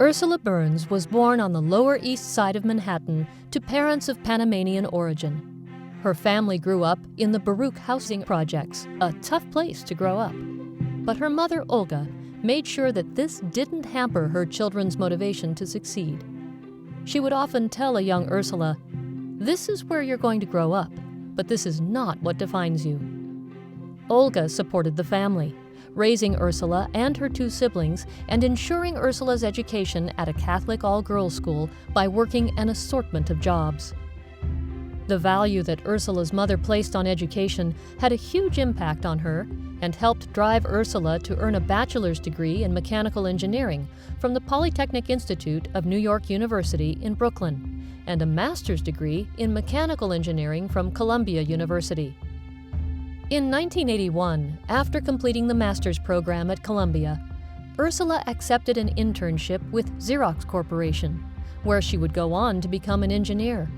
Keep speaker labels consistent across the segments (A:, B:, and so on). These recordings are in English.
A: Ursula Burns was born on the Lower East Side of Manhattan to parents of Panamanian origin. Her family grew up in the Baruch housing projects, a tough place to grow up. But her mother, Olga, made sure that this didn't hamper her children's motivation to succeed. She would often tell a young Ursula, "This is where you're going to grow up, but this is not what defines you." Olga supported the family, raising Ursula and her two siblings and ensuring Ursula's education at a Catholic all-girls school by working an assortment of jobs. The value that Ursula's mother placed on education had a huge impact on her and helped drive Ursula to earn a bachelor's degree in mechanical engineering from the Polytechnic Institute of New York University in Brooklyn and a master's degree in mechanical engineering from Columbia University. In 1981, after completing the master's program at Columbia, Ursula accepted an internship with Xerox Corporation, where she would go on to become an engineer.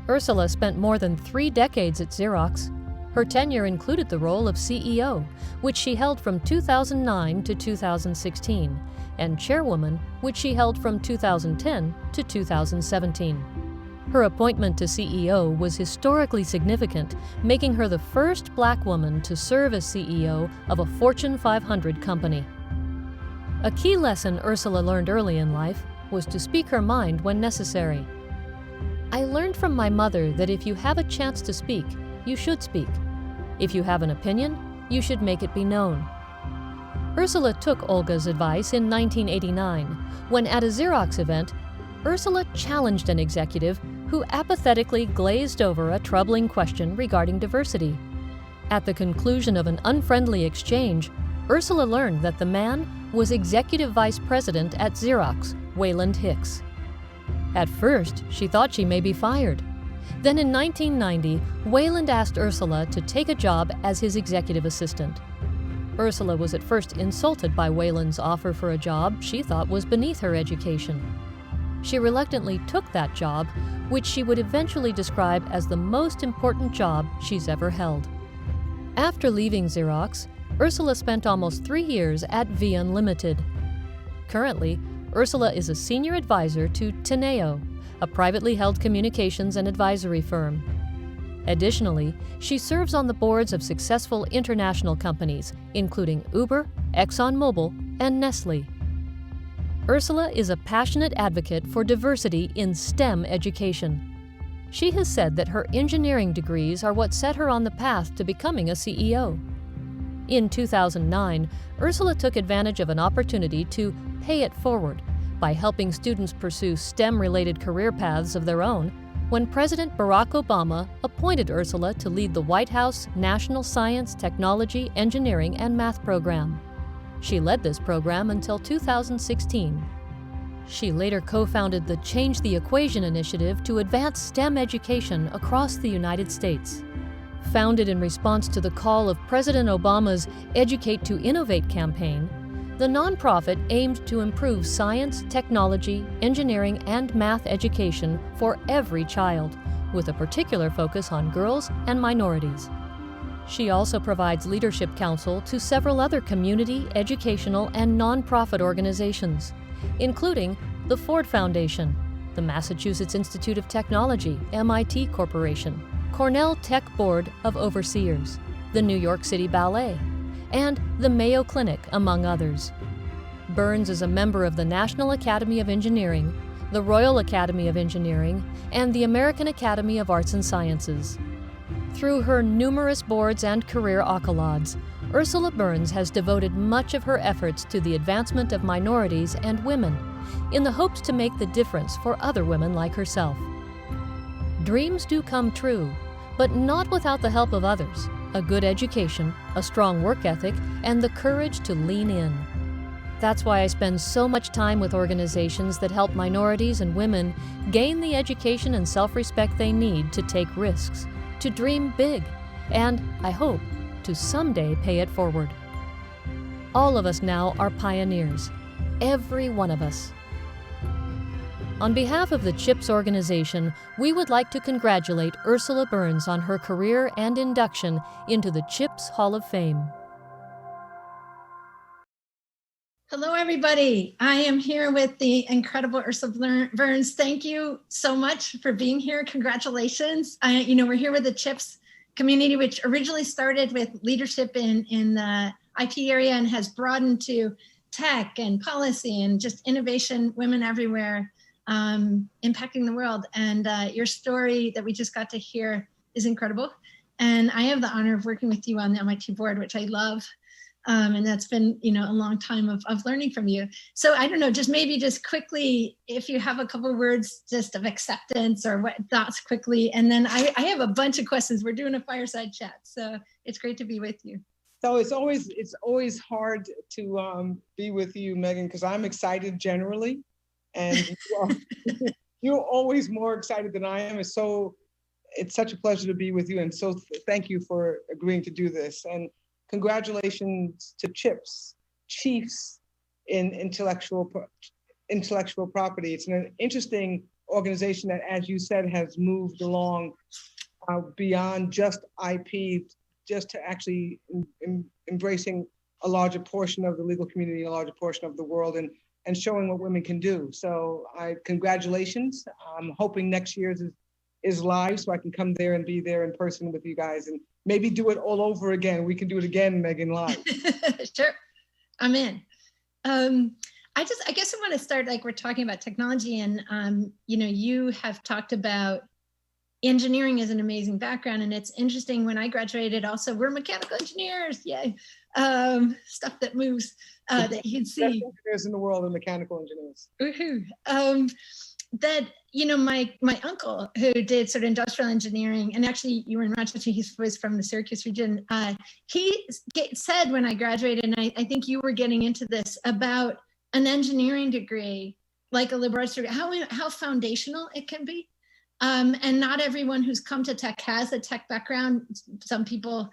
A: Ursula spent more than 3 decades at Xerox. Her tenure included the role of CEO, which she held from 2009 to 2016, and chairwoman, which she held from 2010 to 2017. Her appointment to CEO was historically significant, making her the first Black woman to serve as CEO of a Fortune 500 company. A key lesson Ursula learned early in life was to speak her mind when necessary. "I learned from my mother that if you have a chance to speak, you should speak. If you have an opinion, you should make it be known." Ursula took Olga's advice in 1989, when at a Xerox event, Ursula challenged an executive who apathetically glazed over a troubling question regarding diversity. At the conclusion of an unfriendly exchange, Ursula learned that the man was Executive Vice President at Xerox, Wayland Hicks. At first, she thought she may be fired. Then in 1990, Wayland asked Ursula to take a job as his executive assistant. Ursula was at first insulted by Wayland's offer for a job she thought was beneath her education. She reluctantly took that job, which she would eventually describe as the most important job she's ever held. After leaving Xerox, Ursula spent almost 3 years at VEON Limited. Currently, Ursula is a senior advisor to Teneo, a privately held communications and advisory firm. Additionally, she serves on the boards of successful international companies, including Uber, ExxonMobil, and Nestle. Ursula is a passionate advocate for diversity in STEM education. She has said that her engineering degrees are what set her on the path to becoming a CEO. In 2009, Ursula took advantage of an opportunity to pay it forward by helping students pursue STEM-related career paths of their own when President Barack Obama appointed Ursula to lead the White House National Science, Technology, Engineering, and Math program. She led this program until 2016. She later co-founded the Change the Equation initiative to advance STEM education across the United States. Founded in response to the call of President Obama's Educate to Innovate campaign, the nonprofit aimed to improve science, technology, engineering, and math education for every child, with a particular focus on girls and minorities. She also provides leadership counsel to several other community, educational, and nonprofit organizations, including the Ford Foundation, the Massachusetts Institute of Technology, MIT Corporation, Cornell Tech Board of Overseers, the New York City Ballet, and the Mayo Clinic, among others. Burns is a member of the National Academy of Engineering, the Royal Academy of Engineering, and the American Academy of Arts and Sciences. Through her numerous boards and career accolades, Ursula Burns has devoted much of her efforts to the advancement of minorities and women, in the hopes to make the difference for other women like herself. Dreams do come true, but not without the help of others, a good education, a strong work ethic, and the courage to lean in. That's why I spend so much time with organizations that help minorities and women gain the education and self-respect they need to take risks, to dream big, and, I hope, to someday pay it forward. All of us now are pioneers, every one of us. On behalf of the ChIPs organization, we would like to congratulate Ursula Burns on her career and induction into the ChIPs Hall of Fame.
B: Hello, everybody. I am here with the incredible Ursula Burns. Thank you so much for being here. Congratulations. We're here with the ChIPs community, which originally started with leadership in the IT area and has broadened to tech and policy and just innovation, women everywhere, impacting the world. And your story that we just got to hear is incredible. And I have the honor of working with you on the MIT board, which I love. And that's been, a long time of learning from you. So I don't know, just quickly, if you have a couple of words just of acceptance or what thoughts quickly. And then I have a bunch of questions. We're doing a fireside chat. So it's great to be with you.
C: So it's always hard to be with you, Megan, because I'm excited generally. And you're always more excited than I am. It's such a pleasure to be with you. And so thank you for agreeing to do this. And congratulations to ChIPs, Chiefs in Intellectual Property. It's an interesting organization that, as you said, has moved along beyond just IP, just to actually embracing a larger portion of the legal community, a larger portion of the world, and showing what women can do. So congratulations. I'm hoping next year's is live so I can come there and be there in person with you guys and maybe do it all over again. We can do it again, Megan, live.
B: Sure, I'm in. I guess I want to start, like, we're talking about technology, and you have talked about engineering as an amazing background, and it's interesting. When I graduated, also, we're mechanical engineers, yay! Stuff that moves that you can see.
C: Best engineers in the world are mechanical engineers.
B: Woohoo! That, my uncle, who did sort of industrial engineering, and actually you were in Rochester, he was from the Syracuse region. He said when I graduated, and I think you were getting into this, about an engineering degree, like a liberal arts degree, how foundational it can be. And not everyone who's come to tech has a tech background. Some people,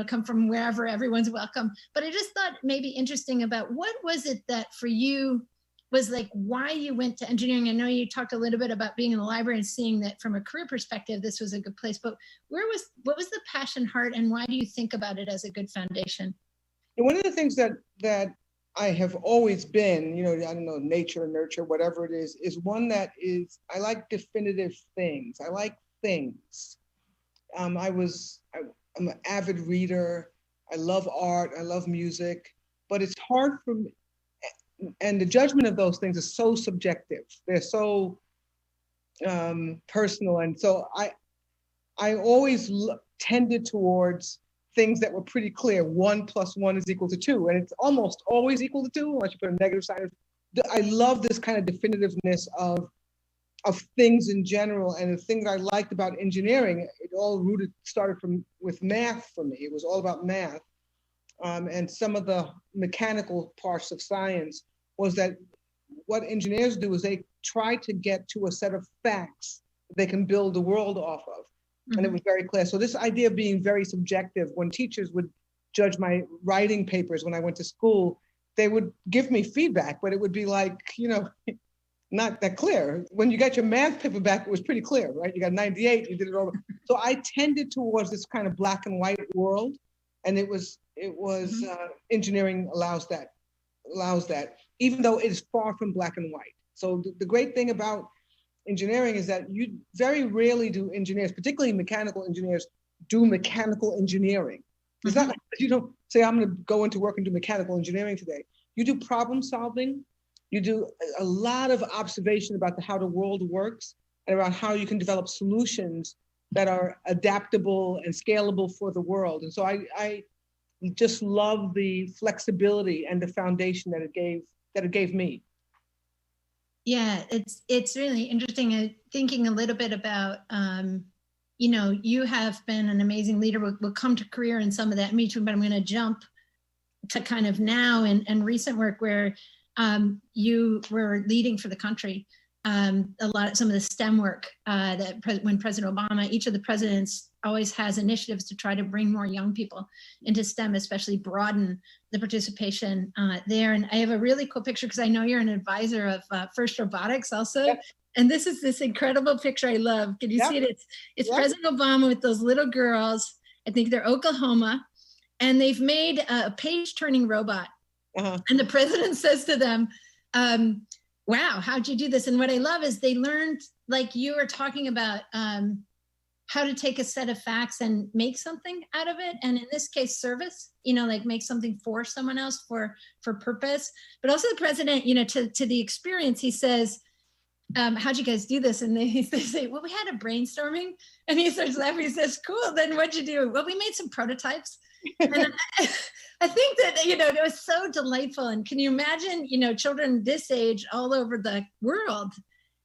B: come from wherever, everyone's welcome. But I just thought maybe interesting about what was it that for you was like why you went to engineering. I know you talked a little bit about being in the library and seeing that from a career perspective, this was a good place, but what was the passion, heart, and why do you think about it as a good foundation?
C: And one of the things that I have always been, I don't know, nature, nurture, whatever it is one that is, I like definitive things. I like things. I'm an avid reader. I love art. I love music, but it's hard for me. And the judgment of those things is so subjective. They're so personal. And so I always tended towards things that were pretty clear. 1 + 1 is equal to 2. And it's almost always equal to 2, unless you put a negative sign. I love this kind of definitiveness of things in general. And the things I liked about engineering, it all started with math for me. It was all about math. And some of the mechanical parts of science was that what engineers do is they try to get to a set of facts they can build the world off of. Mm-hmm. And it was very clear. So this idea of being very subjective, when teachers would judge my writing papers when I went to school, they would give me feedback, but it would be like, not that clear. When you got your math paper back, it was pretty clear, right? You got 98, you did it all. So I tended towards this kind of black and white world. And it was mm-hmm. Engineering allows that, even though it is far from black and white. So the great thing about engineering is that you very rarely do engineers, particularly mechanical engineers, do mechanical engineering. It's mm-hmm. not like you don't say, I'm going to go into work and do mechanical engineering today. You do problem solving. You do a lot of observation about how the world works and around how you can develop solutions that are adaptable and scalable for the world. And so I just love the flexibility and the foundation that it gave me.
B: Yeah, it's really interesting. Thinking a little bit about, you have been an amazing leader. We'll come to career in some of that meeting, but I'm going to jump to kind of now and recent work where you were leading for the country. Some of the STEM work when President Obama, each of the presidents always has initiatives to try to bring more young people into STEM, especially broaden the participation there. And I have a really cool picture because I know you're an advisor of First Robotics also. Yep. And this is this incredible picture I love. Can you see it? It's President Obama with those little girls. I think they're Oklahoma. And they've made a page-turning robot And the president says to them, wow, how'd you do this? And what I love is they learned, like you were talking about, how to take a set of facts and make something out of it. And in this case, service, like make something for someone else for purpose. But also the president, to the experience, he says, how'd you guys do this? And they say, well, we had a brainstorming. And he starts laughing. He says, cool, then what'd you do? Well, we made some prototypes. And I think that, it was so delightful. And can you imagine, children this age all over the world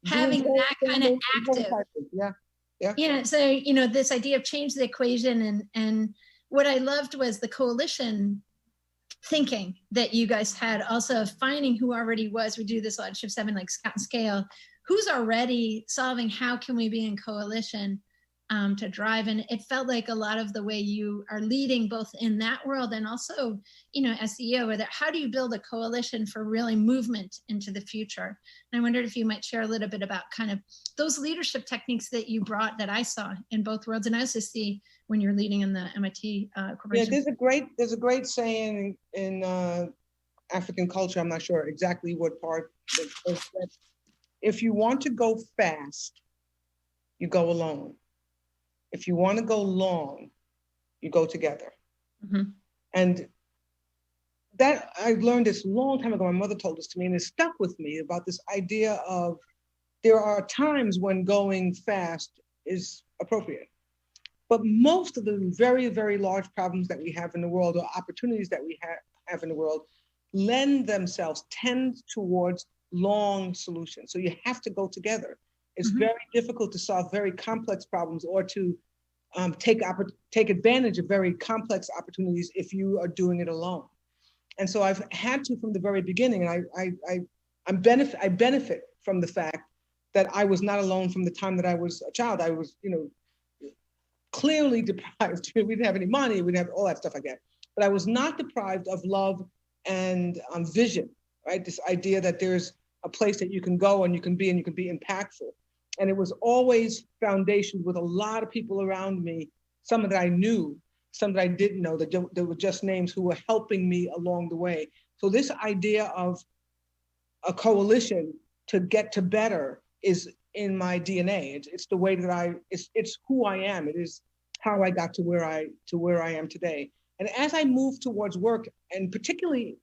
B: having that kind of active. Yeah. So, this idea of change the equation. And what I loved was the coalition thinking that you guys had, also finding who already was. We do this a lot of Shift 7, like Scott and Scale. Who's already solving? How can we be in coalition to drive? And it felt like a lot of the way you are leading both in that world and also, as CEO, whether how do you build a coalition for really movement into the future? And I wondered if you might share a little bit about kind of those leadership techniques that you brought that I saw in both worlds. And I also see when you're leading in the MIT corporation.
C: Yeah, there's a great saying in African culture, I'm not sure exactly what part, but that if you want to go fast, you go alone. If you want to go long, you go together. Mm-hmm. And that I learned this a long time ago. My mother told this to me, and it stuck with me about this idea of there are times when going fast is appropriate. But most of the very, very large problems that we have in the world, or opportunities that we have in the world, tend towards long solutions. So you have to go together. It's mm-hmm. very difficult to solve very complex problems or to take advantage of very complex opportunities if you are doing it alone. And so I've had to from the very beginning, and I benefit from the fact that I was not alone from the time that I was a child. I was, clearly deprived. We didn't have any money. We didn't have all that stuff like that. But I was not deprived of love and vision, right? This idea that there's a place that you can go and you can be impactful. And it was always foundationed with a lot of people around me, some that I knew, some that I didn't know, that there were just names who were helping me along the way. So this idea of a coalition to get to better is in my DNA. It's the way that it's who I am. It is how I got to where I am today. And as I moved towards work, and particularly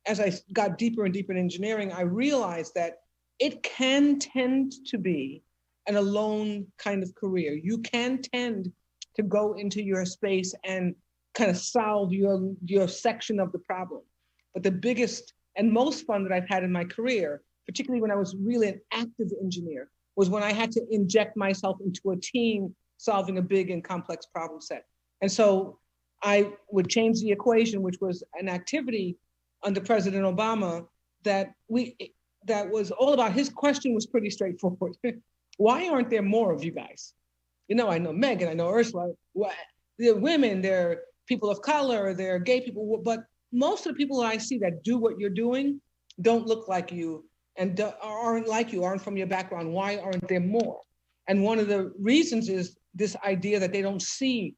C: as I got deeper and deeper in engineering, I realized that it can tend to be an alone kind of career. You can tend to go into your space and kind of solve your section of the problem. But the biggest and most fun that I've had in my career, particularly when I was really an active engineer, was when I had to inject myself into a team solving a big and complex problem set. And so I would change the equation, which was an activity under President Obama that was all about, his question was pretty straightforward. Why aren't there more of you guys? I know Megan, I know Ursula, they're women, they're people of color, they're gay people, but most of the people that I see that do what you're doing don't look like you and aren't like you, aren't from your background. Why aren't there more? And one of the reasons is this idea that they don't see,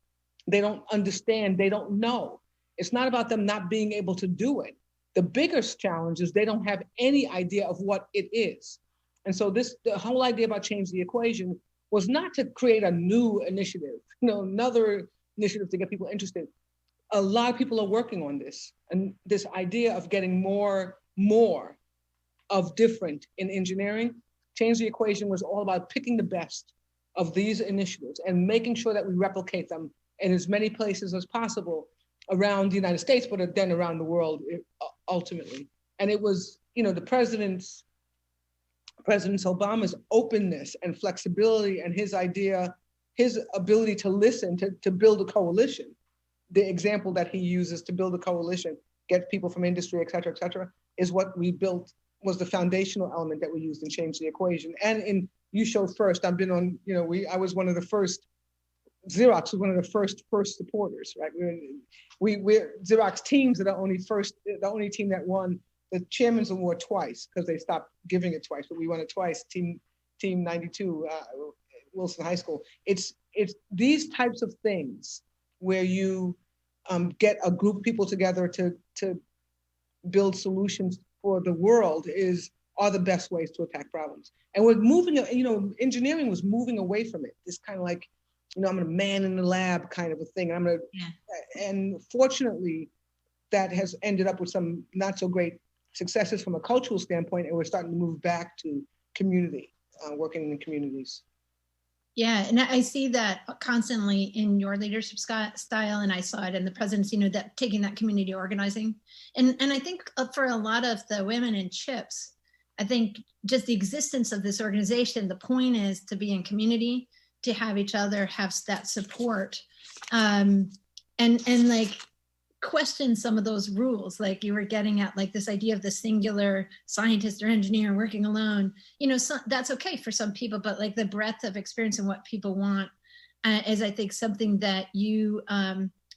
C: they don't understand, they don't know. It's not about them not being able to do it. The biggest challenge is they don't have any idea of what it is. And so the whole idea about change the equation was not to create a new initiative, another initiative to get people interested. A lot of people are working on this, and this idea of getting more of different in engineering. Change the equation was all about picking the best of these initiatives and making sure that we replicate them in as many places as possible around the United States, but then around the world ultimately. And it was, the President Obama's openness and flexibility and his ability to listen, to build a coalition. The example that he uses to build a coalition, get people from industry, et cetera, is what we built, was the foundational element that we used in Change the Equation. And you showed first, I've been on, I was one of the first, Xerox was one of the first supporters, right? We're Xerox teams are the only team that won the Chairman's Award twice, because they stopped giving it twice, but we won it twice, team 92, Wilson High School. It's these types of things where you get a group of people together to build solutions for the world are the best ways to attack problems. And we're moving, engineering was moving away from it. This kind of like, I'm a man in the lab kind of a thing. And fortunately, that has ended up with some not so great successes from a cultural standpoint, and we're starting to move back to community, working in communities.
B: Yeah, and I see that constantly in your leadership style, and I saw it in the presidency, that taking that community organizing. And I think for a lot of the women in ChIPs, I think just the existence of this organization, the point is to be in community, to have each other, have that support, and like question some of those rules, like you were getting at, like this idea of the singular scientist or engineer working alone. That's okay for some people, but like the breadth of experience and what people want is, I think, something that you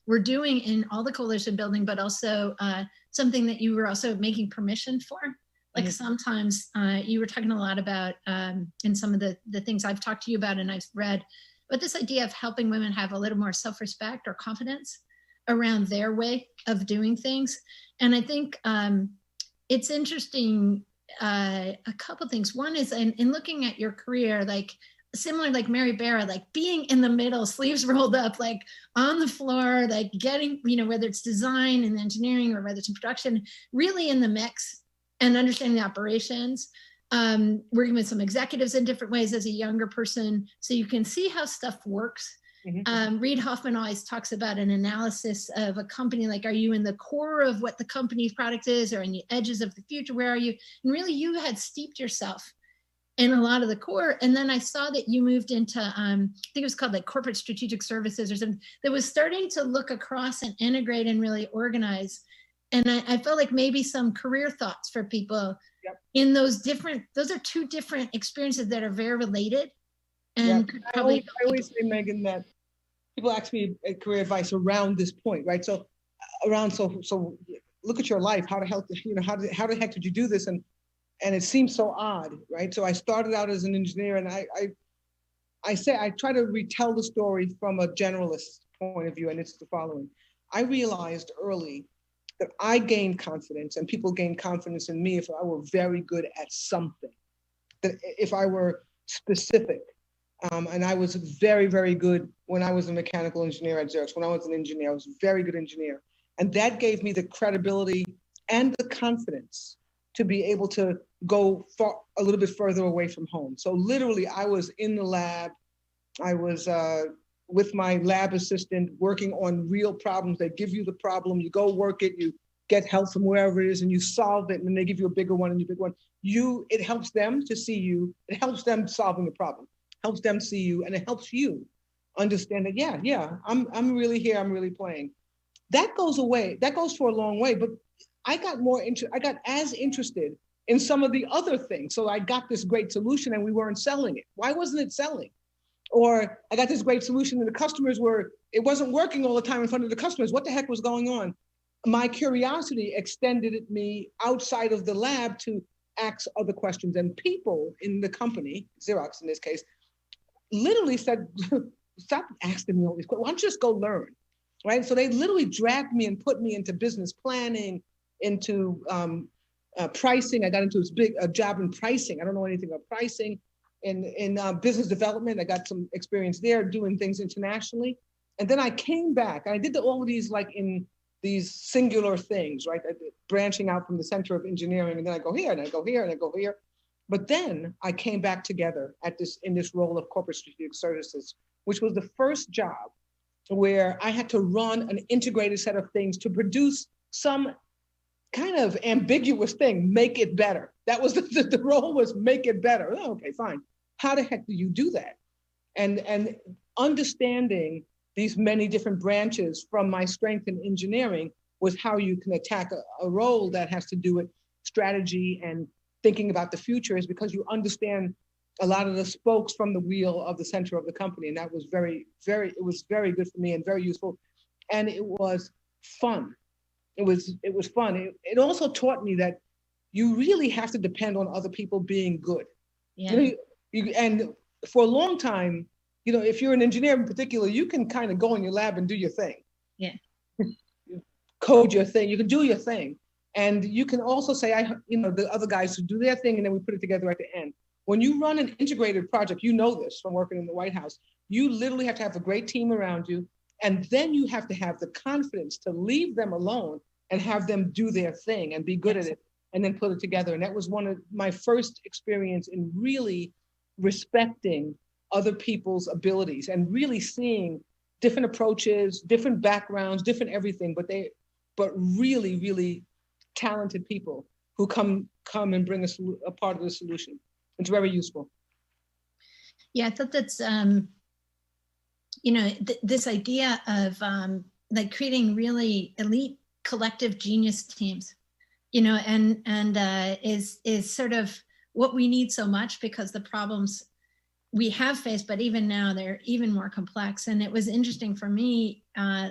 B: were doing in all the coalition building, but also something that you were also making permission for. Like sometimes you were talking a lot about in some of the things I've talked to you about and I've read, but this idea of helping women have a little more self-respect or confidence around their way of doing things. And I think it's interesting, a couple things. One is in looking at your career, like similar, like Mary Barra, like being in the middle, sleeves rolled up, like on the floor, like getting, whether it's design and engineering or whether it's in production, really in the mix and understanding the operations, working with some executives in different ways as a younger person, so you can see how stuff works. Reid Hoffman always talks about an analysis of a company, like, are you in the core of what the company's product is, or in the edges of the future? Where are you? And really, you had steeped yourself in a lot of the core. And then I saw that you moved into, I think it was called like corporate strategic services or something, that was starting to look across and integrate and really organize. And I felt like maybe some career thoughts for people in those are two different experiences that are very related. And
C: I always say, Megan, that people ask me career advice around this point, right? So look at your life. How the heck did you do this? And it seems so odd, right? So I started out as an engineer, and I try to retell the story from a generalist point of view, and it's the following. I realized early that I gained confidence, and people gained confidence in me if I were very good at something, that if I were specific. And I was very, very good when I was a mechanical engineer at Xerox. When I was an engineer, I was a very good engineer. And that gave me the credibility and the confidence to be able to go a little bit further away from home. So literally, I was in the lab. I was with my lab assistant working on real problems. They give you the problem, you go work it, you get help from wherever it is, and you solve it, and then they give you a bigger one and you big one. It helps them to see you. It helps them solving the problem. Helps them see you, and it helps you understand that, I'm really here, I'm really playing. That goes away, that goes for a long way, but I got as interested in some of the other things. So I got this great solution and we weren't selling it. Why wasn't it selling? Or I got this great solution and it wasn't working all the time in front of the customers. What the heck was going on? My curiosity extended me outside of the lab to ask other questions, and people in the company, Xerox in this case, literally said, stop asking me all these questions. Why don't you just go learn, right? So they literally dragged me and put me into business planning, into pricing. I got into a job in pricing. I don't know anything about pricing. In business development, I got some experience there doing things internationally. And then I came back. I did all of these like in these singular things, right? Branching out from the center of engineering. And then I go here and I go here and I go here. But then I came back together in this role of corporate strategic services, which was the first job where I had to run an integrated set of things to produce some kind of ambiguous thing, make it better. That was the role, was make it better. Oh, okay, fine. How the heck do you do that? And understanding these many different branches from my strength in engineering was how you can attack a role that has to do with strategy and thinking about the future, is because you understand a lot of the spokes from the wheel of the center of the company. And that was very good for me and very useful. And it was fun. It was fun. It also taught me that you really have to depend on other people being good. Yeah. And for a long time, if you're an engineer in particular, you can kind of go in your lab and do your thing.
B: Yeah.
C: Code your thing. You can do your thing. And you can also say, the other guys who do their thing, and then we put it together at the end. When you run an integrated project, you know this from working in the White House, you literally have to have a great team around you. And then you have to have the confidence to leave them alone and have them do their thing and be good at it, and then put it together. And that was one of my first experience in really respecting other people's abilities and really seeing different approaches, different backgrounds, different everything, but really, really talented people who come and bring a part of the solution. It's very useful.
B: Yeah, I thought that's, this idea of like creating really elite collective genius teams, is sort of what we need so much, because the problems we have faced, but even now they're even more complex. And it was interesting for me,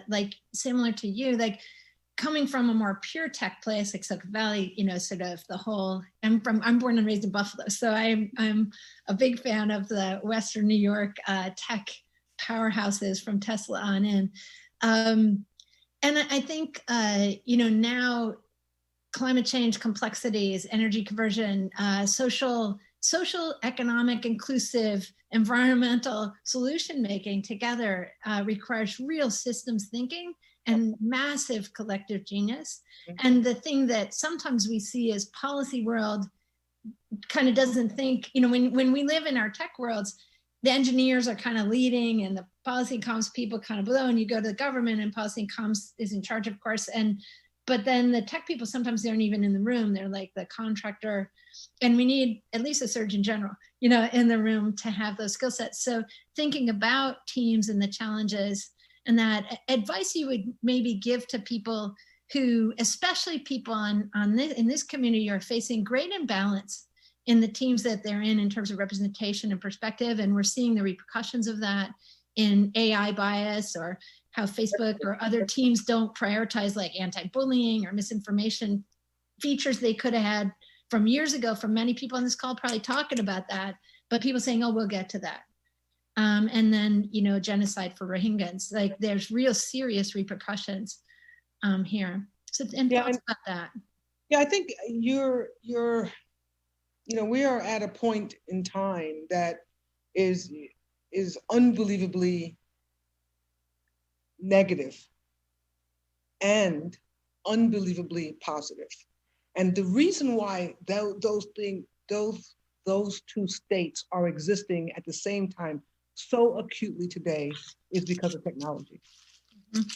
B: like similar to you, like coming from a more pure tech place, like Silicon Valley, sort of the whole, I'm born and raised in Buffalo. So I'm a big fan of the Western New York tech powerhouses from Tesla on in. And I think, now climate change complexities, energy conversion, social, economic, inclusive, environmental solution making together requires real systems thinking and massive collective genius. And the thing that sometimes we see as policy world kind of doesn't think, when we live in our tech worlds, the engineers are kind of leading and the policy and comms people kind of below, and you go to the government and policy and comms is in charge, of course. But then the tech people, sometimes they aren't even in the room. They're like the contractor. And we need at least a surgeon general, in the room to have those skill sets. So thinking about teams and the challenges, and that advice you would maybe give to people who, especially people in this community, are facing great imbalance in the teams that they're in terms of representation and perspective. And we're seeing the repercussions of that in AI bias, or how Facebook or other teams don't prioritize like anti-bullying or misinformation features they could have had from years ago, from many people on this call probably talking about that, but people saying, oh, we'll get to that. And then, genocide for Rohingyas, like there's real serious repercussions here. So, and thoughts about that.
C: Yeah, I think we are at a point in time that is unbelievably negative and unbelievably positive. And the reason why those two states are existing at the same time so acutely today is because of technology. Mm-hmm.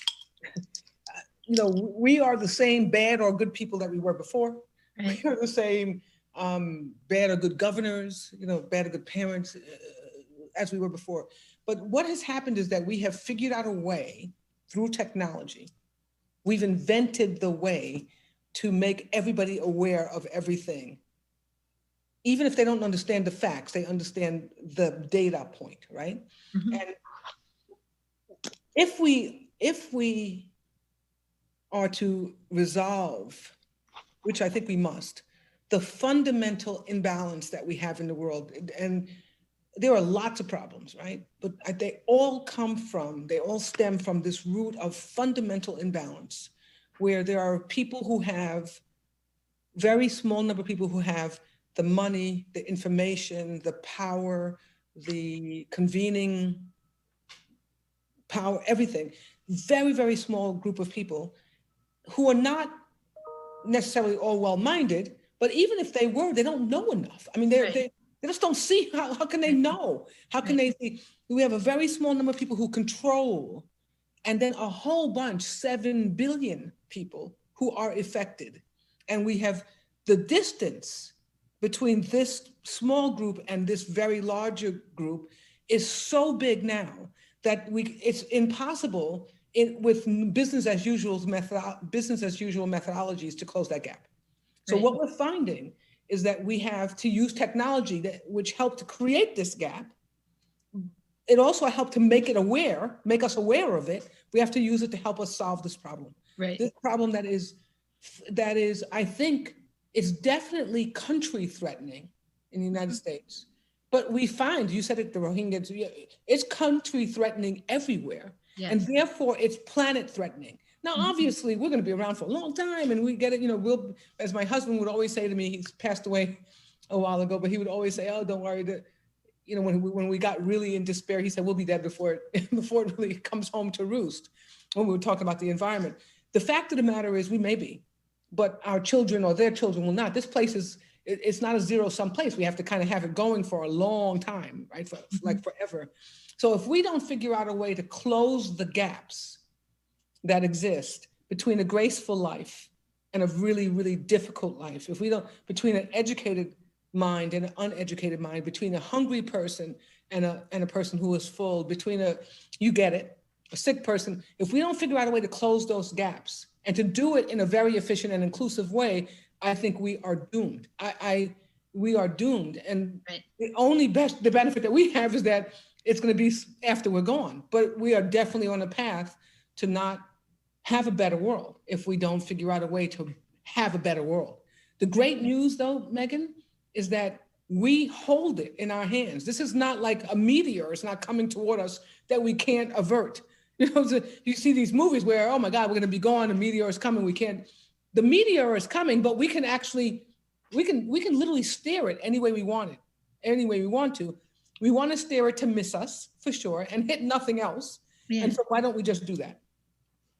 C: We are the same bad or good people that we were before. Right. We are the same bad or good governors, bad or good parents as we were before. But what has happened is that we have figured out a way through technology. We've invented the way to make everybody aware of everything. Even if they don't understand the facts, they understand the data point, right? Mm-hmm. And if we are to resolve, which I think we must, the fundamental imbalance that we have in the world, and there are lots of problems, right? But they all stem from this root of fundamental imbalance, where there are people who have, very small number of people who have the money, the information, the power, the convening power, everything. Very, very small group of people who are not necessarily all well-minded, but even if they were, they don't know enough. I mean, they just don't see. How can they know? How can they see? We have a very small number of people who control, and then a whole bunch, 7 billion people who are affected. And we have the distance between this small group and this very larger group is so big now that it's impossible with business as usual methodologies to close that gap. So what we're finding is that we have to use technology which helped to create this gap. It also helped to make us aware of it. We have to use it to help us solve this problem. Right. This problem that is, I think, it's definitely country threatening in the United States. But we find, you said it, the Rohingyas, it's country threatening everywhere. And therefore it's planet threatening. Now, obviously we're going to be around for a long time and we get it, we'll, as my husband would always say to me, he's passed away a while ago, but he would always say, oh, don't worry, when we got really in despair, he said, we'll be dead before it really comes home to roost, when we were talking about the environment. The fact of the matter is we may be, but our children or their children will not. This place it's not a zero-sum place. We have to kind of have it going for a long time, right? Like forever. So if we don't figure out a way to close the gaps that exist between a graceful life and a really, really difficult life, if we don't, between an educated mind and an uneducated mind, between a hungry person and a person who is full, between a sick person, if we don't figure out a way to close those gaps and to do it in a very efficient and inclusive way, I think we are doomed. We are doomed. And the benefit that we have is that it's going to be after we're gone, but we are definitely on a path to not have a better world if we don't figure out a way to have a better world. The great news though, Megan, is that we hold it in our hands. This is not like a meteor. It's not coming toward us that we can't avert. You see these movies where, oh my God, we're going to be gone. A meteor is coming. The meteor is coming, but we can literally steer it any way we want it, any way we want to. We want to steer it to miss us for sure and hit nothing else. Yeah. And so why don't we just do that?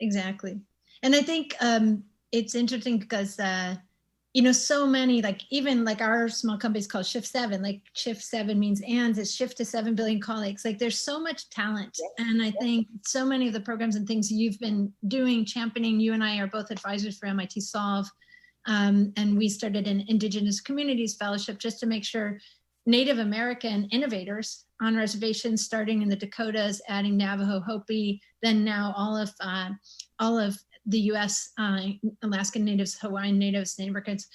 B: Exactly. And I think it's interesting because, so many, even our small companies called Shift 7, Shift 7 means and it's shift to 7 billion colleagues. There's so much talent. Yep. And I think so many of the programs and things you've been doing, championing, you and I are both advisors for MIT Solve. And we started an Indigenous Communities Fellowship just to make sure Native American innovators on reservations, starting in the Dakotas, adding Navajo, Hopi, then now all of the U.S., Alaskan Natives, Hawaiian Natives, Native Americans,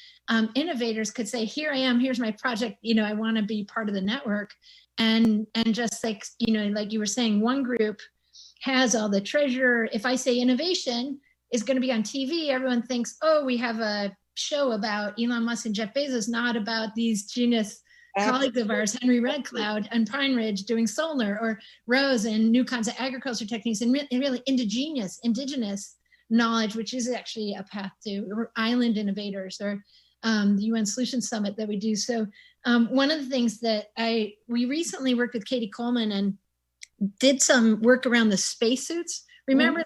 B: innovators could say, here I am, here's my project, I want to be part of the network. And just like you were saying, one group has all the treasure. If I say innovation is going to be on TV, everyone thinks, oh, we have a show about Elon Musk and Jeff Bezos, not about these genius colleagues of ours, Henry Red Cloud and Pine Ridge doing solar, or Rose and new kinds of agriculture techniques, and really indigenous knowledge, which is actually a path to island innovators, or the UN Solutions Summit that we do. So one of the things that we recently worked with Katie Coleman and did some work around the spacesuits. Remember,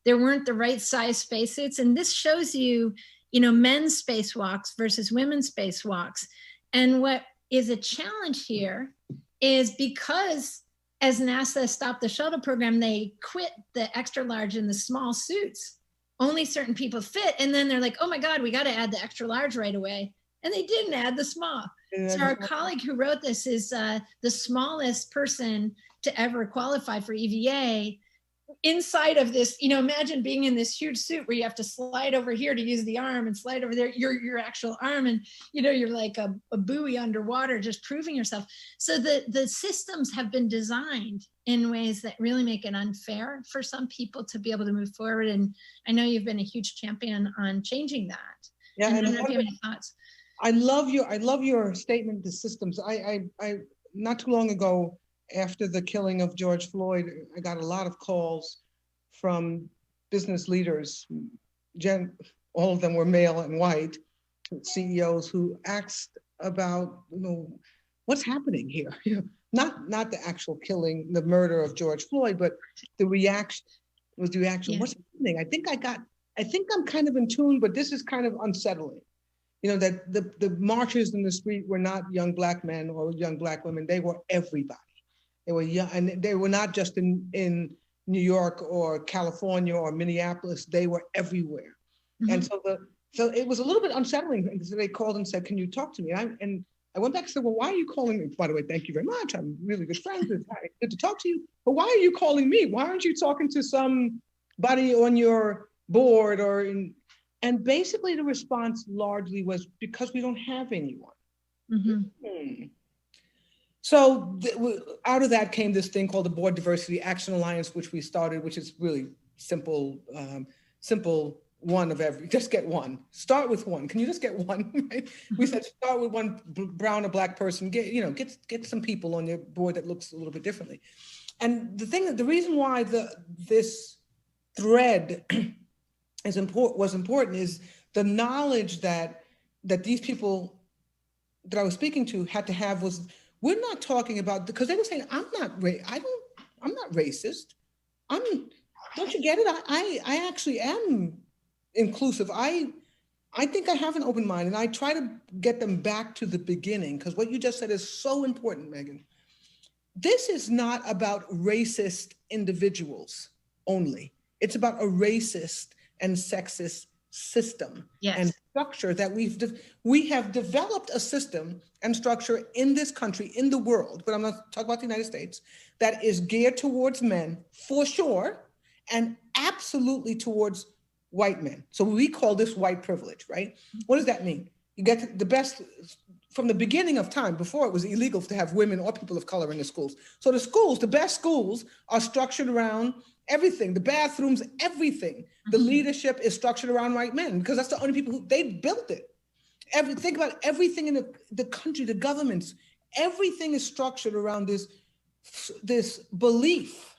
B: there weren't the right size spacesuits, and this shows you, men's spacewalks versus women's spacewalks. And what is a challenge here is because as NASA stopped the shuttle program, they quit the extra large and the small suits. Only certain people fit. And then they're like, oh my God, we got to add the extra large right away. And they didn't add the small. So our colleague who wrote this is the smallest person to ever qualify for EVA. Inside of this, imagine being in this huge suit where you have to slide over here to use the arm and slide over there, your actual arm. And, you're like a buoy underwater, just proving yourself. So the systems have been designed in ways that really make it unfair for some people to be able to move forward. And I know you've been a huge champion on changing that.
C: Yeah.
B: And I don't know if you have any thoughts.
C: I love your statement, the systems. I not too long ago, after the killing of George Floyd, I got a lot of calls from business leaders. All of them were male and white, CEOs who asked about, what's happening here? Not the actual killing, the murder of George Floyd, but the reaction. Yeah. What's happening? I think I'm kind of in tune, but this is kind of unsettling. That the marchers in the street were not young Black men or young Black women. They were everybody. They were young, and they were not just in New York or California or Minneapolis. They were everywhere. Mm-hmm. And so it was a little bit unsettling because they called and said, can you talk to me? And I went back and said, well, why are you calling me? By the way, thank you very much. I'm really good friends. It's good to talk to you. But why are you calling me? Why aren't you talking to somebody on your board and basically the response largely was because we don't have anyone. Mm-hmm. So out of that came this thing called the Board Diversity Action Alliance, which we started, which is really simple one of every, just get one. Start with one. Can you just get one? Right? We said start with one brown or Black person, get some people on your board that looks a little bit differently. And the reason why this thread was important is the knowledge that these people that I was speaking to had to have was, we're not talking about, because they were saying, I'm not racist. Don't you get it? I actually am inclusive. I think I have an open mind, and I try to get them back to the beginning, because what you just said is so important, Megan. This is not about racist individuals only. It's about a racist and sexist system and structure that we have developed a system and structure in this country, in the world, but I'm not talking about the United States, that is geared towards men for sure, and absolutely towards white men. So we call this white privilege, right? What does that mean? You get the best from the beginning of time, before it was illegal to have women or people of color in the schools. So the schools, the best schools, are structured around everything, the bathrooms, everything. The leadership is structured around white men, because that's the only people they built it. Think about everything in the country, the governments, everything is structured around this belief,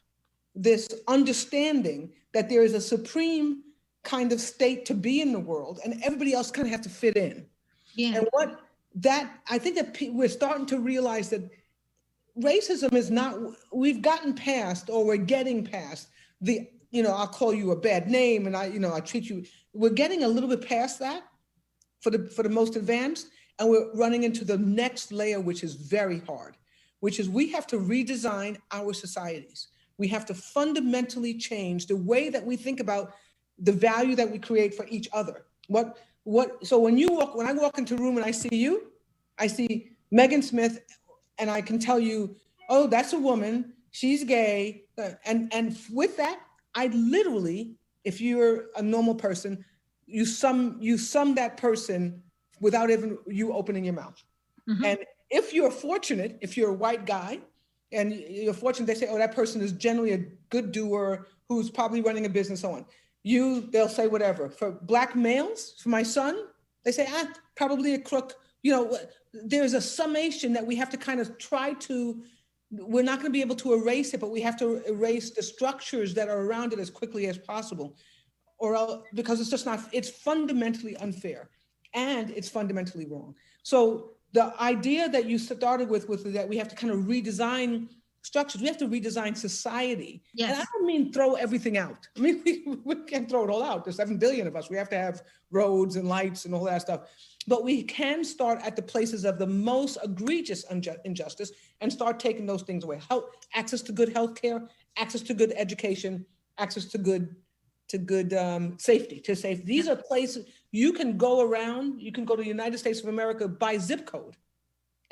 C: this understanding that there is a supreme kind of state to be in the world, and everybody else kind of has to fit in. Yeah. And I think that we're starting to realize that racism is not, we've gotten past, or we're getting past I'll call you a bad name and I treat you, we're getting a little bit past that for the most advanced, and we're running into the next layer, which is very hard, which is we have to redesign our societies. We have to fundamentally change the way that we think about the value that we create for each other. So when I walk into a room and I see you, I see Megan Smith, and I can tell you, oh, that's a woman, she's gay. And with that, I literally, if you're a normal person, you sum that person without even you opening your mouth. Mm-hmm. And if you're fortunate, if you're a white guy and you're fortunate, they say, oh, that person is generally a good doer who's probably running a business, so on. They'll say whatever. For Black males, for my son, they say, probably a crook. There's a summation that we have to kind of we're not going to be able to erase it, but we have to erase the structures that are around it as quickly as possible, because it's just not, it's fundamentally unfair and it's fundamentally wrong. So the idea that you started with that we have to kind of redesign structures, we have to redesign society. Yes. And I don't mean throw everything out. I mean, we can't throw it all out. There's 7 billion of us. We have to have roads and lights and all that stuff. But we can start at the places of the most egregious injustice and start taking those things away. Access to good healthcare, access to good education, access to good safety. These are places you can go around. You can go to the United States of America by zip code,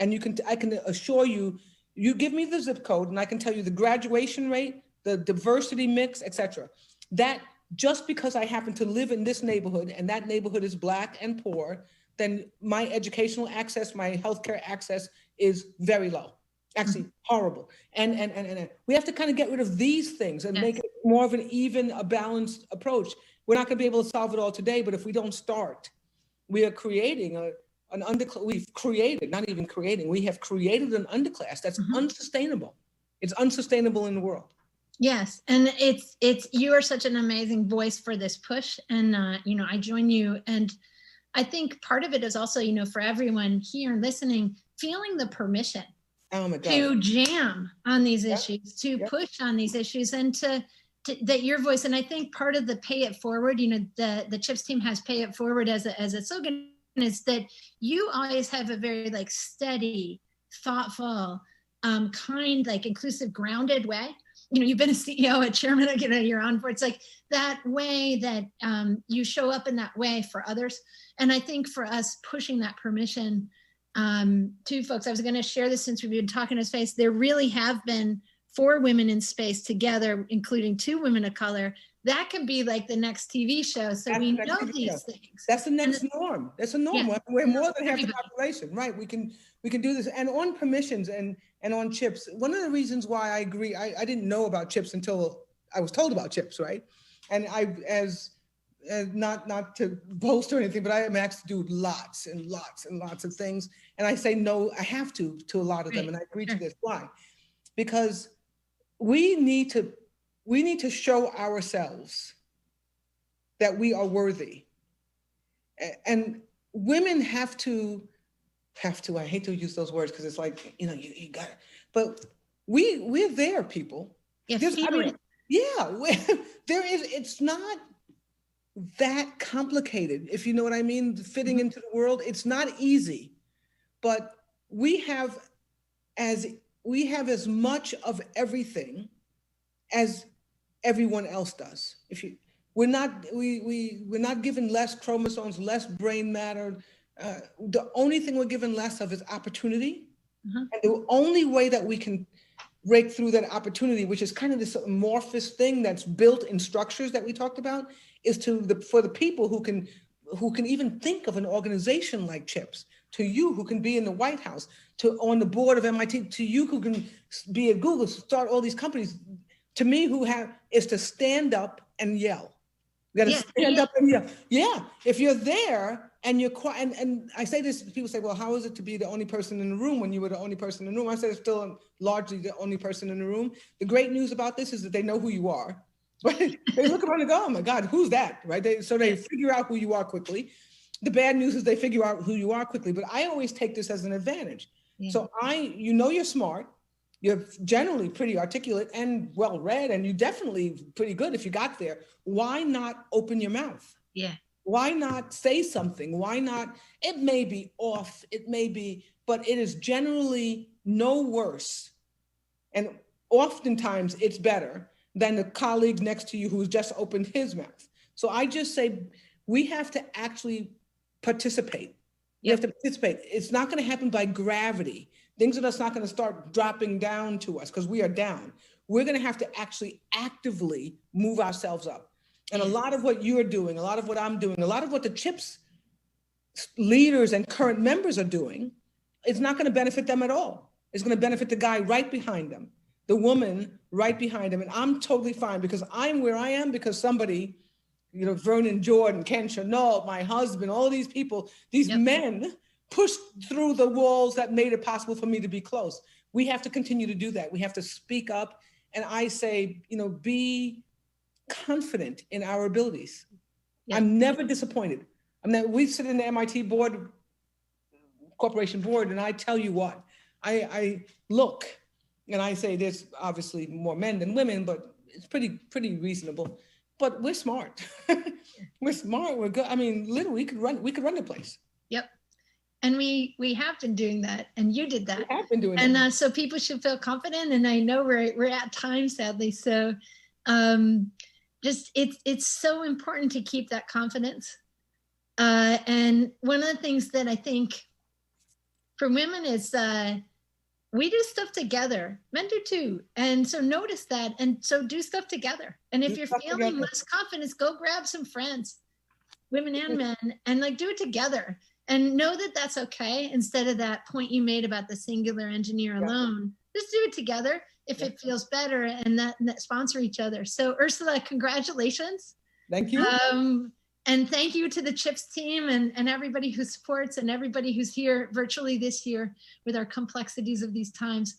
C: and I can assure you. You give me the zip code and I can tell you the graduation rate, the diversity mix, et cetera. That just because I happen to live in this neighborhood and that neighborhood is Black and poor, then my educational access, my healthcare access is very low, actually horrible. And we have to kind of get rid of these things and make it more of a balanced approach. We're not gonna be able to solve it all today, but if we don't start, we are creating we have created an underclass that's unsustainable. It's unsustainable in the world.
B: Yes, and you are such an amazing voice for this push, and I join you, and I think part of it is also, for everyone here listening, feeling the permission to jam on these issues, to push on these issues, and to that your voice. And I think part of the Pay It Forward, the CHIPs team has Pay It Forward as a slogan, is that you always have a very steady, thoughtful, kind, inclusive, grounded way. You've been a CEO, a chairman, you're on board. It's like that way that you show up in that way for others. And I think for us pushing that permission to folks, I was going to share this since we've been talking to space. There really have been 4 women in space together, including 2 women of color. That could be the next TV show. So we know these things.
C: That's the next norm. That's a norm. Yeah. We're more than half the population, right? We can do this. And on permissions and on CHIPs, one of the reasons why I agree, I didn't know about CHIPs until I was told about CHIPs, right? And not to boast or anything, but I am asked to do lots and lots and lots of things. And I say, no, I have to a lot of them. And I agree to this. Why? Because we need to show ourselves that we are worthy. And women have to, I hate to use those words because it's like, you got it. But we're there, people.
B: Yeah,
C: There's,
B: feel it.
C: Yeah, it's not that complicated, if you know what I mean, fitting into the world. It's not easy, but we have as much of everything as everyone else does. We're not given less chromosomes, less brain matter. The only thing we're given less of is opportunity. And the only way that we can break through that opportunity, which is kind of this amorphous thing that's built in structures that we talked about, is for the people who can even think of an organization like ChIPs, to you who can be in the White House, on the board of MIT, to you who can be at Google, start all these companies, to me is to stand up and yell. You got to stand up and yell. Yeah, if you're there and you're quiet, and I say this, people say, well, how is it to be the only person in the room when you were the only person in the room? I said it's still largely the only person in the room. The great news about this is that they know who you are. Right? They look around and go, oh my God, who's that? Right? So they figure out who you are quickly. The bad news is they figure out who you are quickly, but I always take this as an advantage. Yeah. So you're smart. You're generally pretty articulate and well-read, and you're definitely pretty good if you got there. Why not open your mouth?
B: Yeah.
C: Why not say something? Why not? It may be off, but it is generally no worse. And oftentimes it's better than the colleague next to you who's just opened his mouth. So I just say we have to actually participate. You have to participate. It's not going to happen by gravity. Things are just not going to start dropping down to us because we are down. We're going to have to actually actively move ourselves up. And a lot of what you're doing, a lot of what I'm doing, a lot of what the ChIPs leaders and current members are doing, it's not going to benefit them at all. It's going to benefit the guy right behind them, the woman right behind them. And I'm totally fine because I'm where I am because somebody, Vernon Jordan, Ken Chenault, my husband, all these people, these men pushed through the walls that made it possible for me to be close. We have to continue to do that. We have to speak up. And I say, be confident in our abilities. I'm never disappointed. We sit in the MIT corporation board, and I tell you what, I look and I say there's obviously more men than women, but it's pretty reasonable. But we're smart. We're smart. We're good. I mean, literally, we could run the place.
B: Yep. And we have been doing that, and you did that.
C: We have been doing
B: that.
C: And
B: so people should feel confident. And I know we're at time, sadly. So just it's so important to keep that confidence. And one of the things that I think for women is we do stuff together. Men do too. And so notice that. And so do stuff together. And if you're feeling less confidence, go grab some friends, women and men, and do it together. And know that that's okay. Instead of that point you made about the singular engineer alone, just do it together if it feels better, and that sponsor each other. So Ursula, congratulations.
C: Thank you.
B: And thank you to the ChIPs team and everybody who supports and everybody who's here virtually this year with our complexities of these times.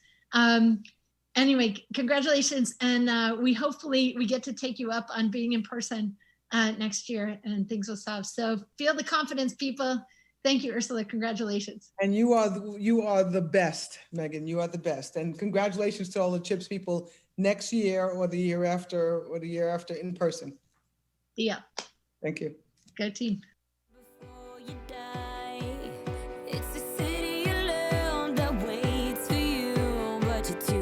B: Anyway, congratulations. And we hopefully get to take you up on being in person next year, and things will solve. So feel the confidence, people. Thank you, Ursula. Congratulations.
C: And you are the best, Megan. You are the best. And congratulations to all the ChIPs people next year or the year after in person.
B: Yeah.
C: Thank you.
B: Go team.